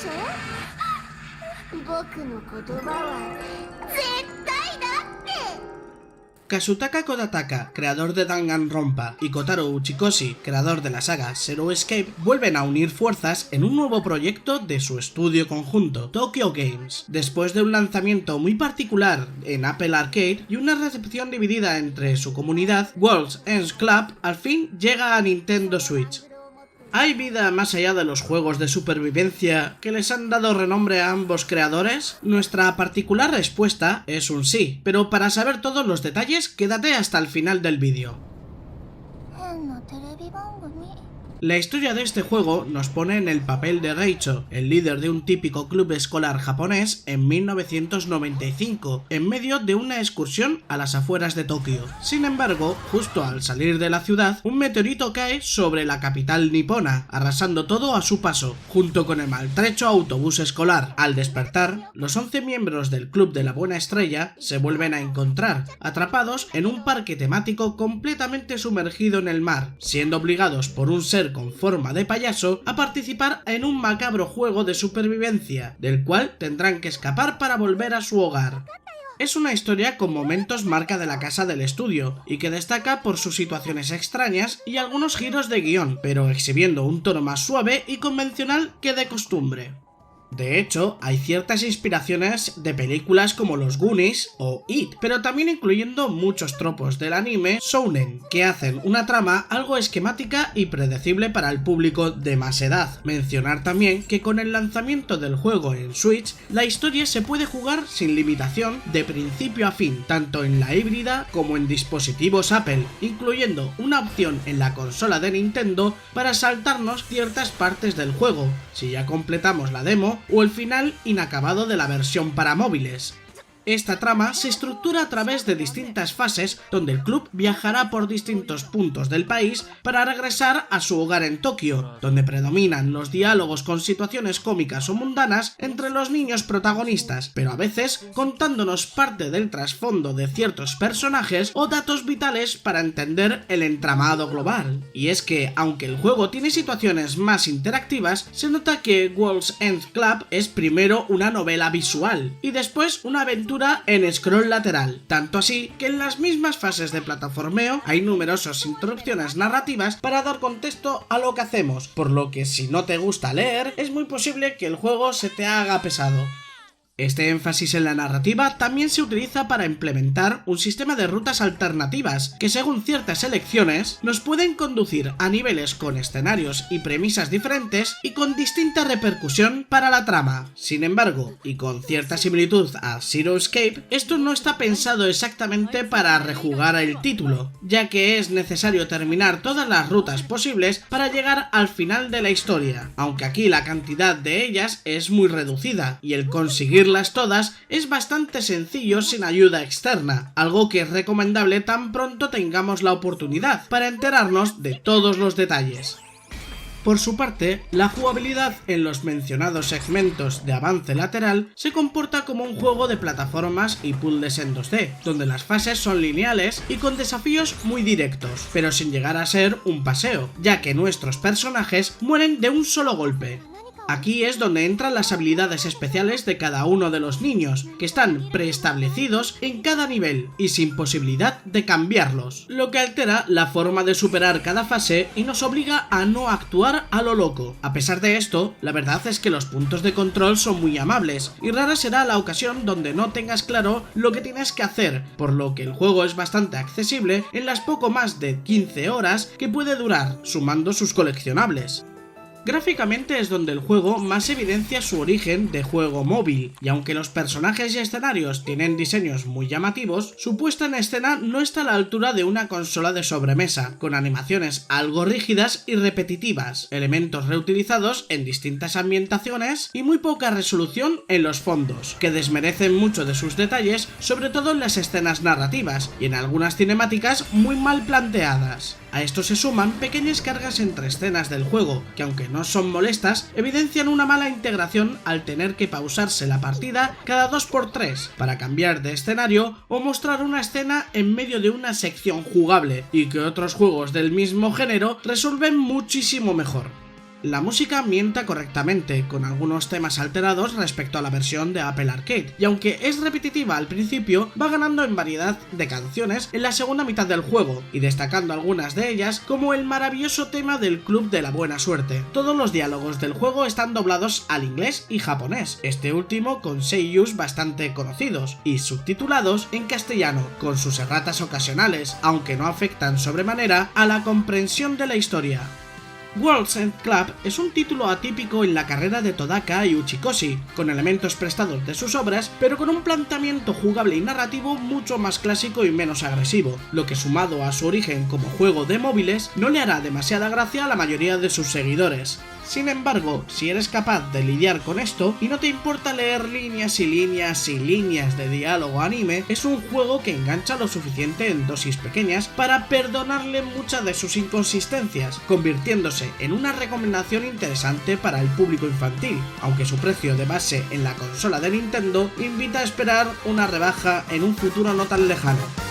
しょ僕の言葉は絶対だって。 Kazutaka Kodataka, creador de Danganronpa, y Kotaro Uchikoshi, creador de la saga Zero Escape, vuelven a unir fuerzas en un nuevo proyecto de su estudio conjunto, Tokyo Games. Después de un lanzamiento muy particular en Apple Arcade y una recepción dividida entre su comunidad, World's Ends Club al fin llega a Nintendo Switch. ¿Hay vida más allá de los juegos de supervivencia que les han dado renombre a ambos creadores? Nuestra particular respuesta es un sí, pero para saber todos los detalles, quédate hasta el final del vídeo. La historia de este juego nos pone en el papel de Reicho, el líder de un típico club escolar japonés en 1995, en medio de una excursión a las afueras de Tokio. Sin embargo, justo al salir de la ciudad, un meteorito cae sobre la capital nipona, arrasando todo a su paso, junto con el maltrecho autobús escolar. Al despertar, los 11 miembros del Club de la Buena Estrella se vuelven a encontrar, atrapados en un parque temático completamente sumergido en el mar, siendo obligados por un ser con forma de payaso a participar en un macabro juego de supervivencia, del cual tendrán que escapar para volver a su hogar. Es una historia con momentos marca de la casa del estudio, y que destaca por sus situaciones extrañas y algunos giros de guión, pero exhibiendo un tono más suave y convencional que de costumbre. De hecho, hay ciertas inspiraciones de películas como Los Goonies o It, pero también incluyendo muchos tropos del anime shounen, que hacen una trama algo esquemática y predecible para el público de más edad. Mencionar también que con el lanzamiento del juego en Switch, la historia se puede jugar sin limitación de principio a fin, tanto en la híbrida como en dispositivos Apple, incluyendo una opción en la consola de Nintendo para saltarnos ciertas partes del juego, si ya completamos la demo, o el final inacabado de la versión para móviles. Esta trama se estructura a través de distintas fases donde el club viajará por distintos puntos del país para regresar a su hogar en Tokio, donde predominan los diálogos con situaciones cómicas o mundanas entre los niños protagonistas, pero a veces contándonos parte del trasfondo de ciertos personajes o datos vitales para entender el entramado global. Y es que, aunque el juego tiene situaciones más interactivas, se nota que World's End Club es primero una novela visual y después una aventura en scroll lateral, tanto así que en las mismas fases de plataformeo hay numerosas interrupciones narrativas para dar contexto a lo que hacemos, por lo que si no te gusta leer, es muy posible que el juego se te haga pesado. Este énfasis en la narrativa también se utiliza para implementar un sistema de rutas alternativas que, según ciertas elecciones, nos pueden conducir a niveles con escenarios y premisas diferentes y con distinta repercusión para la trama. Sin embargo, y con cierta similitud a Zero Escape, esto no está pensado exactamente para rejugar el título, ya que es necesario terminar todas las rutas posibles para llegar al final de la historia, aunque aquí la cantidad de ellas es muy reducida y el conseguirlas todas es bastante sencillo sin ayuda externa, algo que es recomendable tan pronto tengamos la oportunidad para enterarnos de todos los detalles. Por su parte, la jugabilidad en los mencionados segmentos de avance lateral se comporta como un juego de plataformas y puzzles en 2D, donde las fases son lineales y con desafíos muy directos, pero sin llegar a ser un paseo, ya que nuestros personajes mueren de un solo golpe. Aquí es donde entran las habilidades especiales de cada uno de los niños, que están preestablecidos en cada nivel y sin posibilidad de cambiarlos, lo que altera la forma de superar cada fase y nos obliga a no actuar a lo loco. A pesar de esto, la verdad es que los puntos de control son muy amables y rara será la ocasión donde no tengas claro lo que tienes que hacer, por lo que el juego es bastante accesible en las poco más de 15 horas que puede durar, sumando sus coleccionables. Gráficamente es donde el juego más evidencia su origen de juego móvil, y aunque los personajes y escenarios tienen diseños muy llamativos, su puesta en escena no está a la altura de una consola de sobremesa, con animaciones algo rígidas y repetitivas, elementos reutilizados en distintas ambientaciones y muy poca resolución en los fondos, que desmerecen mucho de sus detalles, sobre todo en las escenas narrativas y en algunas cinemáticas muy mal planteadas. A esto se suman pequeñas cargas entre escenas del juego, que aunque no son molestas, evidencian una mala integración al tener que pausarse la partida cada 2×3 para cambiar de escenario o mostrar una escena en medio de una sección jugable, y que otros juegos del mismo género resuelven muchísimo mejor. La música ambienta correctamente, con algunos temas alterados respecto a la versión de Apple Arcade, y aunque es repetitiva al principio, va ganando en variedad de canciones en la segunda mitad del juego, y destacando algunas de ellas como el maravilloso tema del Club de la Buena Suerte. Todos los diálogos del juego están doblados al inglés y japonés, este último con seiyus bastante conocidos, y subtitulados en castellano, con sus erratas ocasionales, aunque no afectan sobremanera a la comprensión de la historia. World's End Club es un título atípico en la carrera de Todaka y Uchikoshi, con elementos prestados de sus obras, pero con un planteamiento jugable y narrativo mucho más clásico y menos agresivo, lo que sumado a su origen como juego de móviles no le hará demasiada gracia a la mayoría de sus seguidores. Sin embargo, si eres capaz de lidiar con esto y no te importa leer líneas y líneas y líneas de diálogo anime, es un juego que engancha lo suficiente en dosis pequeñas para perdonarle muchas de sus inconsistencias, convirtiéndose en una recomendación interesante para el público infantil, aunque su precio de base en la consola de Nintendo invita a esperar una rebaja en un futuro no tan lejano.